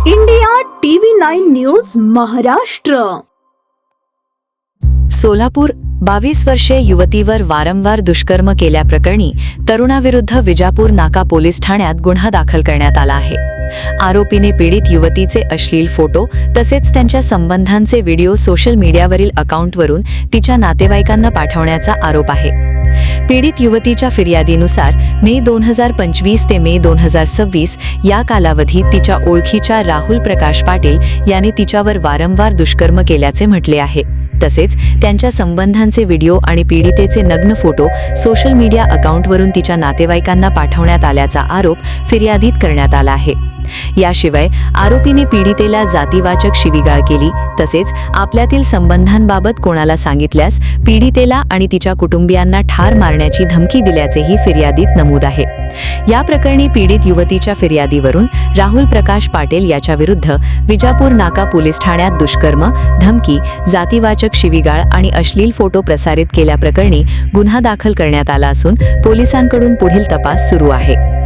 India TV 9 news Maharashtra. Solapur 22 वर्षीय युवतीवर वारंवार दुष्कर्म केल्याप्रकरणी तरुणाविरुद्ध विजापूर नाका पोलीस ठाण्यात गुन्हा दाखल करण्यात आला आहे. आरोपीने पीडित युवतीचे अश्लील फोटो तसेच त्यांच्या संबंधांचे व्हिडिओ सोशल मीडियावरील अकाउंटवरून तिच्या नातेवाईकांना पाठवण्याचा आरोप आहे. पीडित युवतीच्या फिर्यादीनुसार मे 2025 ते मे 2026 या कालावधीत तिच्या ओळखीच्या राहुल प्रकाश पाटील यांनी तिच्यावर वारंवार दुष्कर्म केल्याचे म्हटले आहे. तसेच त्यांच्या संबंधांचे व्हिडिओ आणि पीडितेचे नग्न फोटो सोशल मीडिया अकाउंटवरून तिच्या नातेवाईकांना पाठवण्यात आल्याचा आरोप फिर्यादीत करण्यात आला आहे. याशिवाय आरोपीने पीडितेला जातीवाचक शिवीगाळ केली तसेच आपल्यातील संबंधांबाबत कोणाला सांगितल्यास पीडितेला आणि तिच्या कुटुंबियांना ठार मारण्याची धमकी दिल्याचेही फिर्यादीत नमूद आहे. या प्रकरणी पीडित युवतीच्या फिर्यादीवरून राहुल प्रकाश पाटील याच्याविरुद्ध विजापूर नाका पोलीस ठाण्यात दुष्कर्म, धमकी, जातीवाचक शिवीगाळ आणि अश्लील फोटो प्रसारित केल्याप्रकरणी गुन्हा दाखल करण्यात आला असून पोलिसांकडून पुढील तपास सुरू आहे.